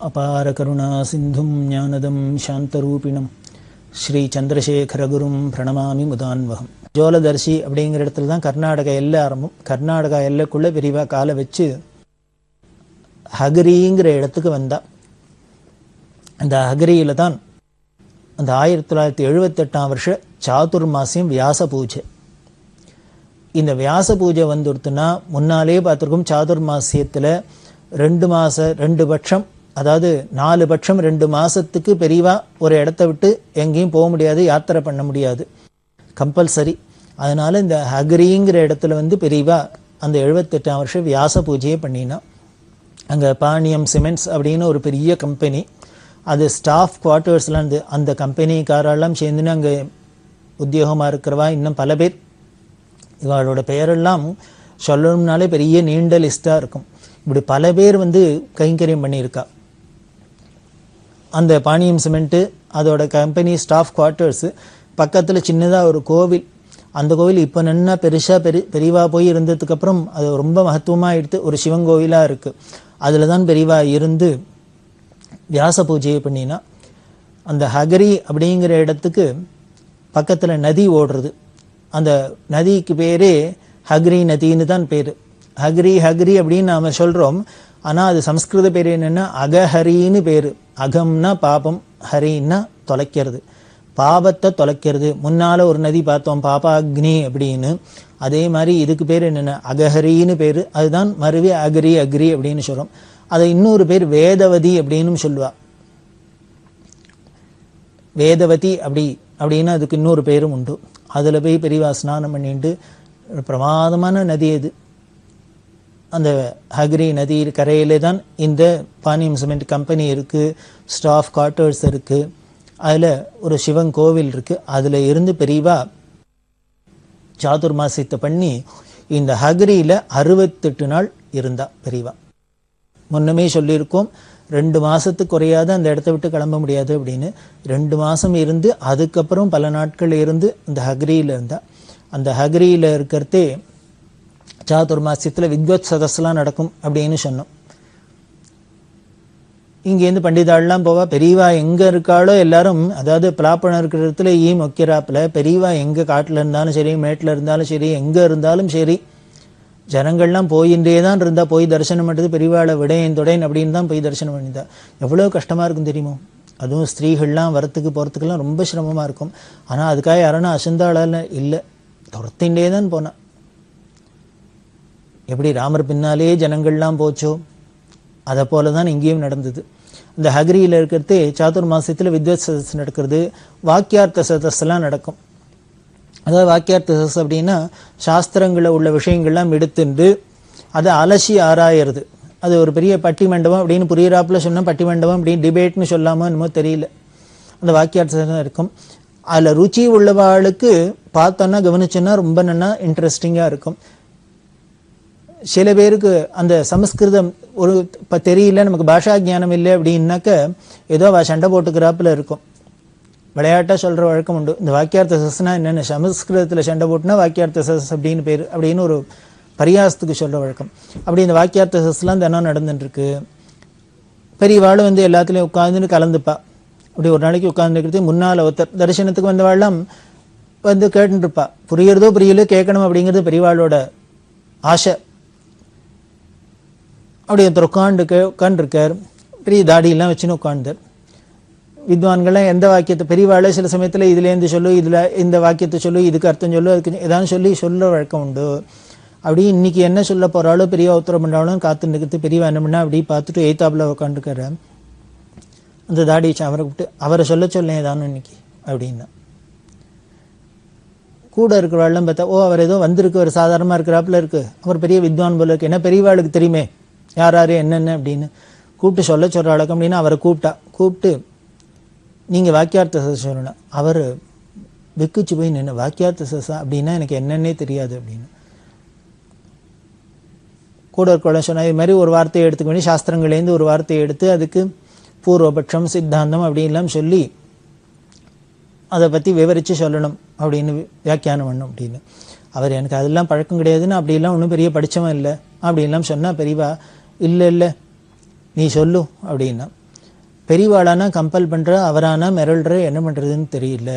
அபார கருணா சிந்தும் ஞானதம் சாந்தரூபிணம் ஸ்ரீ சந்திரசேகரகுரும் பிரணமாமி முதான்வகம். ஜோலதர்ஷி அப்படிங்கிற இடத்துல தான் கர்நாடகா எல்லை ஆரம்பம். கர்நாடகா எல்லைக்குள்ளே விரிவாக காலை வச்சு ஹகரிங்கிற இடத்துக்கு வந்தா. அந்த ஹகரியில் தான் அந்த 1978 சாதுர்மாசியம் வியாச பூஜை. இந்த வியாச பூஜை வந்துடுத்துன்னா முன்னாலே பார்த்துருக்கோம். சாதுர்மாசியத்தில் 2 பட்சம், அதாவது 4 பட்சம் 2 மாதத்துக்கு பெரியவா ஒரு இடத்த விட்டு எங்கேயும் போக முடியாது, யாத்திரை பண்ண முடியாது, கம்பல்சரி. அதனால் இந்த ஹகரிங்கிற இடத்துல பெரியவா அந்த 78 வியாச பூஜையை பண்ணினா. அங்கே பாணியம் சிமெண்ட்ஸ் அப்படின்னு ஒரு பெரிய கம்பெனி, அது ஸ்டாஃப் குவார்ட்டர்ஸ்லாம் இருந்து அந்த கம்பெனிக்காரெல்லாம் சேர்ந்துன்னு அங்கே உத்தியோகமாக இருக்கிறவா இன்னும் பல பேர். இவளோட பெயரெல்லாம் சொல்லணும்னாலே பெரிய நீண்ட லிஸ்ட்டாக இருக்கும். இப்படி பல பேர் கைங்கரியம் பண்ணியிருக்கா. அந்த பாணியம் சிமெண்ட்டு அதோட கம்பெனி ஸ்டாஃப் குவார்ட்டர்ஸு பக்கத்தில் சின்னதாக ஒரு கோவில். அந்த கோவில் இப்போ நல்லா பெரியவா போய் இருந்ததுக்கப்புறம் அது ரொம்ப மகத்துவமாக எடுத்து ஒரு சிவன் கோவிலாக இருக்குது. அதில் தான் பெரியவா இருந்து வியாச பூஜையை பண்ணினா. அந்த ஹகரி அப்படிங்கிற இடத்துக்கு பக்கத்தில் நதி ஓடுறது. அந்த நதிக்கு பேரே ஹகரி நதின்னு தான் பேர். ஹகரி ஹகரி அப்படின்னு நாம் சொல்கிறோம். ஆனால் அது சம்ஸ்கிருத பேர் என்னென்னா அகஹரின்னு பேர். அகம்னா பாபம், ஹரின்னா தொலைக்கிறது, பாபத்தை தொலைக்கிறது. முன்னால் ஒரு நதி பார்த்தோம் பாபாக்னி அப்படின்னு. அதே மாதிரி இதுக்கு பேர் என்னென்ன அகஹரின்னு பேர். அதுதான் மறுவே அகரி அக்ரி அப்படின்னு சொல்கிறோம். அதை இன்னொரு பேர் வேதவதி அப்படின்னு சொல்லுவா. வேதவதி அப்படின்னு அதுக்கு இன்னொரு பேரும் உண்டு. அதில் போய் பெரியவா ஸ்நானம் பண்ணிட்டு பிரமாதமான நதி அது. அந்த ஹகரி நதி கரையிலே தான் இந்த பாணியம் சிமெண்ட் கம்பெனி இருக்குது, ஸ்டாஃப் குவார்ட்டர்ஸ் இருக்குது, அதில் ஒரு சிவன் கோவில் இருக்குது. அதில் இருந்து பெரியவா சாதுர்மாசியத்தை பண்ணி இந்த ஹகரியில் 68 நாள் இருந்தா பெரியவா. முன்னமே சொல்லியிருக்கோம் 2 மாதத்துக்கு குறையாத அந்த இடத்த விட்டு கிளம்ப முடியாது அப்படின்னு. 2 மாதம் இருந்து அதுக்கப்புறம் பல நாட்கள் இருந்து அந்த ஹகரியில் இருந்தால். அந்த ஹகரியில் இருக்கிறதே சாதுர்மாசியத்தில் வித்வத் சதஸ்லாம் நடக்கும் அப்படின்னு சொன்னோம். இங்கேருந்து பண்டிதாள்லாம் போவா. பெரியவா எங்கே இருக்காளோ எல்லாரும், அதாவது பிளாப்பணம் இருக்கிற இடத்துல மொக்கிறாப்பில் பெரியவா எங்கே காட்டில் இருந்தாலும் சரி, மேட்டில் இருந்தாலும் சரி, எங்கே இருந்தாலும் சரி, ஜனங்கள்லாம் போயின்றே தான் இருந்தா. போய் தரிசனம் பண்ணுறது பெரியவாளை விடையன் தொடைன் அப்படின்னு தான் போய் தரிசனம் பண்ணியிருந்தா. எவ்வளோ கஷ்டமாக இருக்கும் தெரியுமோ. அதுவும் ஸ்திரீகள்லாம் வரத்துக்கு போகிறதுக்கெல்லாம் ரொம்ப சிரமமாக இருக்கும். ஆனால் அதுக்காக யாரும் அசந்தாளால் இல்லை, துரத்தின்றே தான் போனான். எப்படி ராமர் பின்னாலே ஜனங்கள்லாம் போச்சோ அதை போல தான் இங்கேயும் நடந்தது. இந்த ஹகரியில் இருக்கிறதே சாதுர்மாசியத்தில் வித்வத் சதஸ் நடக்கிறது, வாக்கியார்த்த சதஸ்லாம் நடக்கும். அதாவது வாக்கியார்த்த சதஸ் அப்படின்னா சாஸ்திரங்களில் உள்ள விஷயங்கள்லாம் எடுத்துட்டு அதை அலசி ஆராயிறது. அது ஒரு பெரிய பட்டி மண்டபம் அப்படின்னு புரியிறாப்புல சொன்னால் பட்டி மண்டபம் அப்படின்னு டிபேட்னு சொல்லாமல் என்னமோ தெரியல. அந்த வாக்கியார்த்த சதஸ் இருக்கும். அதில் ருச்சி உள்ளவாளுக்கு பார்த்தோன்னா கவனிச்சோன்னா ரொம்ப நல்லா இன்ட்ரெஸ்டிங்காக இருக்கும். சில பேருக்கு அந்த சமஸ்கிருதம் ஒரு இப்போ தெரியல, நமக்கு பாஷா ஜானம் இல்லை அப்படின்னாக்க ஏதோ சண்டை போட்டுக்கிறாப்புல இருக்கும். விளையாட்டாக சொல்கிற வழக்கம் உண்டு. இந்த வாக்கியார்த்த சதஸ்னா என்னென்ன, சமஸ்கிருதத்தில் சண்டை போட்டுனா வாக்கியார்த்த சதஸ் அப்படின்னு பேர் அப்படின்னு ஒரு பரியாசத்துக்கு சொல்கிற வழக்கம். அப்படி இந்த வாக்கியார்த்த சதஸ்லாம் தினம் நடந்துட்டுருக்கு. பெரியவாளும் எல்லாத்துலேயும் உட்காந்துன்னு கலந்துப்பா. அப்படி ஒரு நாளைக்கு உட்காந்துருக்கிறது முன்னால் ஒருத்தர் தரிசனத்துக்கு வந்தவாள்லாம் கேட்டுருப்பா. புரியறதோ புரியலையோ கேட்கணும் அப்படிங்கிறது பெரியவாளோட ஆசை. அப்படி ஒருத்தர் உட்காண்டிருக்கார். பெரிய தாடியெல்லாம் வச்சுன்னு உட்காண்டார். வித்வான்கள்லாம் எந்த வாக்கியத்தை பெரியவாளே சில சமயத்தில் இதுலேருந்து சொல்லு, இதில் இந்த வாக்கியத்தை சொல்லு, இதுக்கு அர்த்தம் சொல்லு, அதுக்கு ஏதாவது சொல்ல வழக்கம் உண்டு. அப்படி இன்னைக்கு என்ன சொல்ல போகிறாளோ பெரிய உத்தரம் பண்ணுறாலும் காத்து நிற்கிறது. பெரியவா என்ன பண்ணா அப்படி பார்த்துட்டு எய்த்தாப்பில் உட்காந்துருக்காரு. அந்த தாடி அவரை கூப்பிட்டு அவரை சொல்ல ஏதானு இன்னைக்கு அப்படின்னா. கூட இருக்கிறவாள்லாம் பார்த்தா அவர் ஏதோ வந்திருக்கு, ஒரு சாதாரணமாக இருக்கிறாப்புல இருக்குது, அவர் பெரிய வித்வான் போல இருக்கு, என்ன பெரியவாளுக்கு தெரியுமே யார் என்னென்ன அப்படின்னு கூப்பிட்டு சொல்கிற வழக்கம் அப்படின்னு அவரை கூப்பிட்டு நீங்கள் வாக்கியார்த்த சதஸ் சொல்லணும். அவர் வெக்குச்சு போய் நின்று வாக்கியார்த்த சதஸா அப்படின்னா எனக்கு என்னன்னே தெரியாது அப்படின்னு. கூட இருக்க சொன்னால் இது மாதிரி ஒரு வார்த்தையை எடுத்துக்க வேண்டிய சாஸ்திரங்கள்லேருந்து ஒரு வார்த்தையை எடுத்து அதுக்கு பூர்வபட்சம் சித்தாந்தம் அப்படின்லாம் சொல்லி அதை பற்றி விவரித்து சொல்லணும் அப்படின்னு வியாக்கியானம் பண்ணணும் அப்படின்னு. அவர் எனக்கு அதெல்லாம் பழக்கம் கிடையாதுன்னு அப்படிலாம் ஒன்றும் பெரிய படித்தவன் இல்லை அப்படின்லாம் சொன்னால் பெரியவா இல்லை நீ சொல்லு அப்படின்னா. பெரியவாளானா கம்பல் பண்ணுற, அவரானா மிரள்ற, என்ன பண்ணுறதுன்னு தெரியல.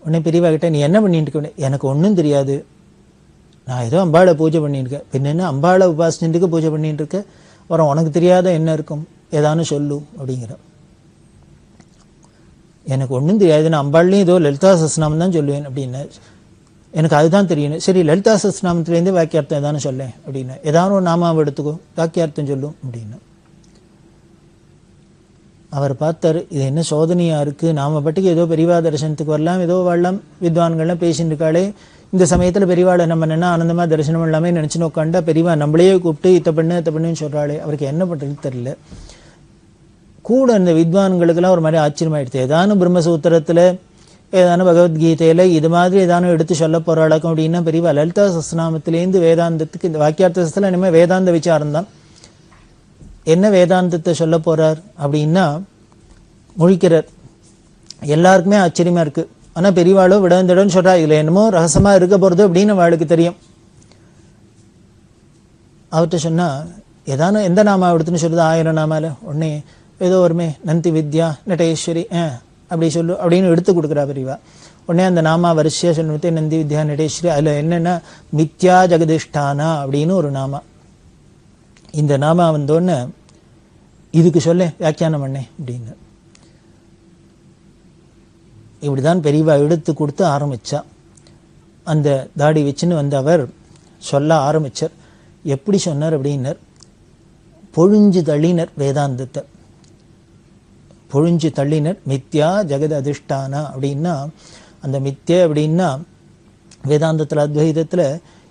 உடனே பெரியவா கிட்ட நீ என்ன பண்ணிட்டு இருக்க? எனக்கு ஒன்றும் தெரியாது, நான் ஏதோ அம்பாளை பூஜை பண்ணியிருக்கேன். பின்ன என்ன அம்பாளை உபாசனத்துக்கு பூஜை பண்ணிட்டு இருக்க, அப்புறம் உனக்கு தெரியாத என்ன இருக்கும், ஏதானு சொல்லு அப்படிங்கிற. எனக்கு ஒன்றும் தெரியாது, நான் அம்பாள்லையும் ஏதோ லலிதா சஹஸ்ரநாமம் தான் சொல்லுவேன் அப்படின்னு. எனக்கு அதுதான் தெரியணும். சரி, லலிதா சஹஸ்ரநாமத்துலேருந்து வாக்கியார்த்தம் ஏதானு சொல்லேன் அப்படின்னு. ஏதாவது ஒரு நாமாவை எடுத்துக்கோ, வாக்கியார்த்தம் சொல்லும் அப்படின்னு. அவர் பார்த்தார், இது என்ன சோதனையாக இருக்குது, நாம் பாட்டுக்கு ஏதோ பெரியவா தரிசனத்துக்கு வரலாம், ஏதோ வரலாம், வித்வான்கள்லாம் பேசிட்டு இருக்காளே, இந்த சமயத்தில் பெரியவாளை நம்ம என்ன ஆனந்தமாக தரிசனம் எல்லாமே நினச்சின்னு உட்காண்டா பெரியவா நம்மளையே கூப்பிட்டு இத்த பண்ணுன்னு சொல்கிறாளே, அவருக்கு என்ன பண்ணுறதுன்னு தெரியல. கூட இந்த வித்வான்களுக்கெல்லாம் ஒரு மாதிரி ஆச்சரியமாயிடுது. ஏதானும் பிரம்மசூத்திரத்தில் ஏதானும் பகவத்கீதையில் இது மாதிரி ஏதானும் எடுத்து சொல்ல போகிறாளக்கும் அப்படின்னா பெரியவா லலிதா சஹஸ்ரநாமத்திலேருந்து வேதாந்தத்துக்கு, இந்த வாக்கியார்த்தத்தில் இனிமேல் வேதாந்த விசாரம் தான், என்ன வேதாந்தத்தை சொல்ல போகிறார் அப்படின்னா முழிக்கிறார். எல்லாருக்குமே ஆச்சரியமாக இருக்குது. ஆனால் பெரியவாளோ விடன்னு சொல்கிறா, இதில் என்னமோ ரகசியமாக இருக்க போகிறது அப்படின்னு அவளுக்கு தெரியும். அவர்கிட்ட சொன்னால் ஏதானும் எந்த நாமா எடுத்துன்னு சொல்லுது, 1000 நாமாவில் உடனே ஏதோ ஒருமே நந்தி வித்யா நடேஸ்வரி அப்படி சொல்லு அப்படின்னு எடுத்து கொடுக்குறா பெரியவா. உடனே அந்த நாமா வரிசையாக சொல்லிட்டு நந்தி வித்யா நடேஸ்வரி, அதில் என்னென்னா மித்யா ஜெகதிஷ்டானா அப்படின்னு ஒரு நாமா. இந்த நாமா வந்தோடனே இதுக்கு சொல்ல வியாக்கியானம் பண்ணேன் அப்படின்னு. இப்படிதான் பெரியவா எடுத்து கொடுத்து ஆரம்பித்தா. அந்த தாடி வச்சுன்னு வந்த அவர் சொல்ல ஆரம்பித்தார். எப்படி சொன்னார் அப்படின்னர், பொழிஞ்சு தள்ளினர் வேதாந்தத்தை, பொழிஞ்சு தள்ளினர். மித்யா ஜெகத அதிஷ்டானா அப்படின்னா, அந்த மித்யா அப்படின்னா வேதாந்தத்தில் அத்வைதத்தில்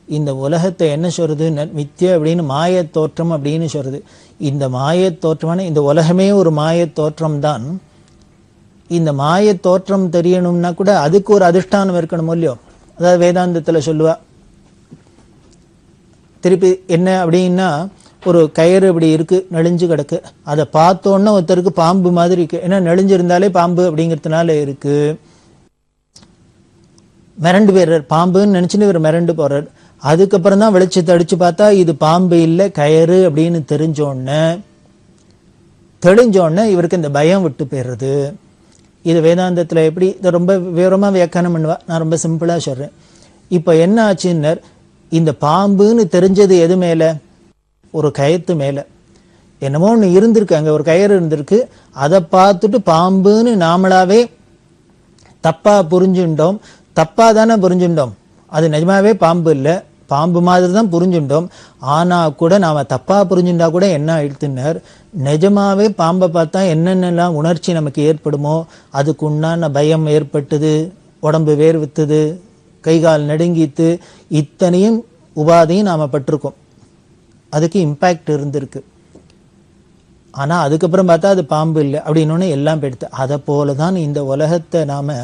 இந்த உலகத்தை என்ன சொல்றது, மித்யா அப்படின்னு மாயத் தோற்றம் அப்படின்னு சொல்றது. இந்த மாயத் தோற்றமான இந்த உலகமே ஒரு மாயத் தோற்றம் தான். இந்த மாயத் தோற்றம் தெரியணும்னா கூட அதுக்கு ஒரு அதிஷ்டானம் இருக்கணும் இல்லையோ. அதாவது வேதாந்தத்தில் சொல்லுவா, திருப்பி என்ன அப்படின்னா, ஒரு கயிறு இப்படி இருக்கு, நெளிஞ்சு கிடக்கு, அதை பார்த்தோன்னா ஒருத்தருக்கு பாம்பு மாதிரி இருக்கு. ஏன்னா நெளிஞ்சிருந்தாலே பாம்பு அப்படிங்கிறதுனால இருக்கு. மிரண்டு போயிடுறார், பாம்புன்னு நினைச்சுன்னு இவர் மிரண்டு போறார். அதுக்கப்புறம் தான் வெளிச்சத்தை அடிச்சு பார்த்தா இது பாம்பு இல்லை கயிறு அப்படின்னு தெளிஞ்சோடனே இவருக்கு இந்த பயம் விட்டு போயிடுறது. இது வேதாந்தத்தில் எப்படி, இதை ரொம்ப விவரமாக வியாக்கியானம் பண்ணுவா, நான் ரொம்ப சிம்பிளாக சொல்கிறேன். இப்போ என்ன ஆச்சுன்னர், இந்த பாம்புன்னு தெரிஞ்சது எது மேலே, ஒரு கயத்து மேலே. என்னமோ ஒன்று இருந்திருக்கு, அங்கே ஒரு கயிறு இருந்திருக்கு, அதை பார்த்துட்டு பாம்புன்னு நாமளாவே தப்பாக புரிஞ்சுட்டோம். தப்பாக தானே புரிஞ்சுட்டோம், அது நிஜமாவே பாம்பு இல்லை, பாம்பு மாதிரி தான் புரிஞ்சுட்டோம். ஆனால் கூட நாம் தப்பாக புரிஞ்சுட்டா கூட என்ன ஆயிடுத்துனர், நிஜமாவே பாம்பை பார்த்தா என்னென்னலாம் உணர்ச்சி நமக்கு ஏற்படுமோ அதுக்கு உண்டான பயம் ஏற்பட்டது, உடம்பு வேர்வித்தது, கைகால் நடுங்கித்து, இத்தனையும் உபாதையும் நாம் பட்டிருக்கோம், அதுக்கு இம்பேக்ட் இருந்திருக்கு. ஆனால் அதுக்கப்புறம் பார்த்தா அது பாம்பு இல்லை அப்படின்னோடனே எல்லாம் போயிடுது. அதை போல தான் இந்த உலகத்தை நாம்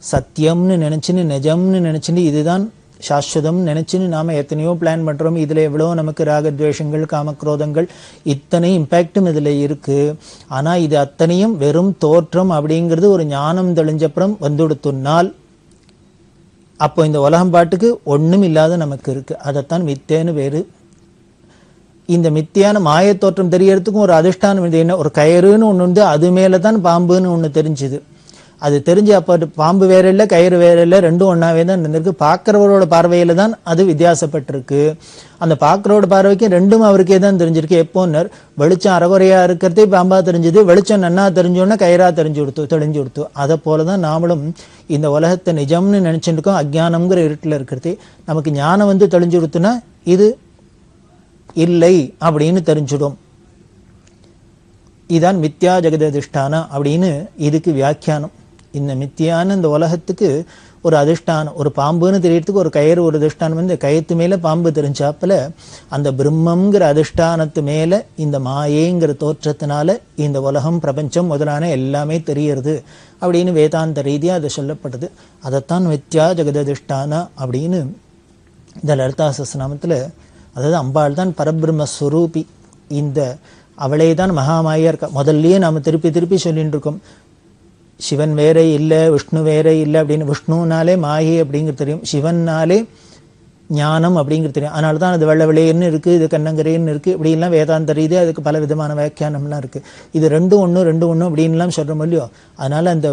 சத்தியம்னு நினச்சின்னு, நிஜம்னு நினச்சின்னு, இதுதான் சாஸ்வதம் நினச்சின்னு நாம் எத்தனையோ பிளான் பண்ணுறோம். இதில் எவ்வளோ நமக்கு ராகத்வேஷங்கள் காமக்ரோதங்கள் இத்தனை இம்பேக்டும் இதில் இருக்குது. ஆனால் இது அத்தனையும் வெறும் தோற்றம் அப்படிங்கிறது ஒரு ஞானம் தெளிஞ்சப்புறம் வந்துடுத்துனால் அப்போ இந்த உலகம் பாட்டுக்கு ஒன்றும் இல்லாத நமக்கு இருக்குது. அதைத்தான் மித்தேன்னு வேறு. இந்த மித்தியான மாயத்தோற்றம் தெரியறதுக்கும் ஒரு அதிஷ்டானம் இது. என்ன, ஒரு கயிறுன்னு ஒன்று வந்து அது மேலே தான் பாம்புன்னு ஒன்று தெரிஞ்சுது. அது தெரிஞ்சு அப்போ பாம்பு வேற இல்லை கயிறு வேற இல்லை, ரெண்டும் ஒன்றாவே தான் இருந்திருக்கு. பார்க்குறவரோட பார்வையில் தான் அது வித்தியாசப்பட்டிருக்கு. அந்த பார்க்குறவோட பார்வைக்கு ரெண்டும் அவருக்கே தான் தெரிஞ்சிருக்கு. எப்போன்னர், வெளிச்சம் அறகுறையாக இருக்கிறதே பாம்பாக தெரிஞ்சுது, வெளிச்சம் நன்னா தெரிஞ்சோன்னா கயிறாக தெளிஞ்சு கொடுத்து. அதை போல தான் நாமளும் இந்த உலகத்தை நிஜம்னு நினச்சிட்டு இருக்கோம். அஜ்ஞானம்ங்கிற இருட்டில் இருக்கிறதே நமக்கு ஞானம் வந்து தெளிஞ்சு கொடுத்துனா இது இல்லை அப்படின்னு தெரிஞ்சிடும். இதான் மித்யா ஜெகததிஷ்டானா அப்படின்னு இதுக்கு வியாக்கியானம். இந்த மித்தியான இந்த உலகத்துக்கு ஒரு அதிஷ்டானம், ஒரு பாம்புன்னு தெரியறதுக்கு ஒரு கயிறு ஒரு அதிஷ்டானம். இந்த கயத்து மேலே பாம்பு தெரிஞ்சாப்புல அந்த பிரம்மங்கிற அதிஷ்டானத்து மேலே இந்த மாயேங்கிற தோற்றத்தினால இந்த உலகம் பிரபஞ்சம் முதலான எல்லாமே தெரியறது அப்படின்னு வேதாந்த ரீதியாக அதை சொல்லப்படுது. அதைத்தான் மித்யா ஜெகததிஷ்டானா அப்படின்னு இந்த லலிதா சஹஸ்ரநாமத்தில், அதாவது அம்பாள் தான் பரபிரம்மஸ்வரூபி, இந்த அவளே தான் மகாமாயா இருக்கா. முதல்லயே நாம் திருப்பி சொல்லிட்டு இருக்கோம், சிவன் வேற இல்லை விஷ்ணு வேற இல்லை அப்படின்னு. விஷ்ணுனாலே மாயை அப்படிங்கிறது தெரியும், சிவன்னாலே ஞானம் அப்படிங்கிறது தெரியும். அதனால தான் அது வெள்ளை வெளியேன்னு இருக்குது, இது கண்ணங்கரேன்னு இருக்குது, இப்படிலாம் வேதாந்த ரீதியாக அதுக்கு பல விதமான வியாக்கியானம்லாம் இருக்குது. இது ரெண்டும் ஒன்று அப்படின்லாம் சொல்கிறோம் இல்லையோ. அதனால் அந்த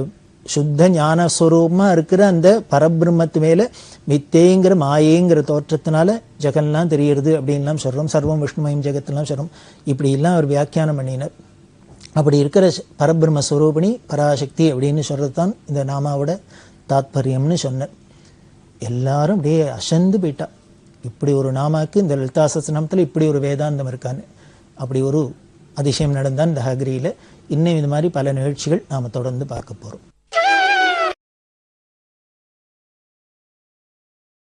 சுத்த ஞானஸ்வரூபமாக இருக்கிற அந்த பரபிரம்மத்து மேலே மித்தேங்கிற மாயேங்கிற தோற்றத்தினால ஜெகன்லாம் தெரியுது அப்படின்லாம் சொல்கிறோம். சர்வம் விஷ்ணுமயம் ஜெகத்லாம் சொல்கிறோம். இப்படிலாம் அவர் வியாக்கியானம் பண்ணினார். அப்படி இருக்கிற பரபிரம்மஸ்வரூபிணி பராசக்தி அப்படின்னு சொல்கிறது தான் இந்த நாமாவோட தாத்பரியம்னு சொன்னார். எல்லாரும் அப்படியே அசந்து போயிட்டா. இப்படி ஒரு நாமாக்கு இந்த லலிதா சஹஸ்ரநாமத்தில் இப்படி ஒரு வேதாந்தம் இருக்கான்னு. அப்படி ஒரு அதிசயம் நடந்தான் இந்த ஹகிரியில். இன்னும் இது மாதிரி பல நிகழ்ச்சிகள் நாம் தொடர்ந்து பார்க்க போகிறோம்.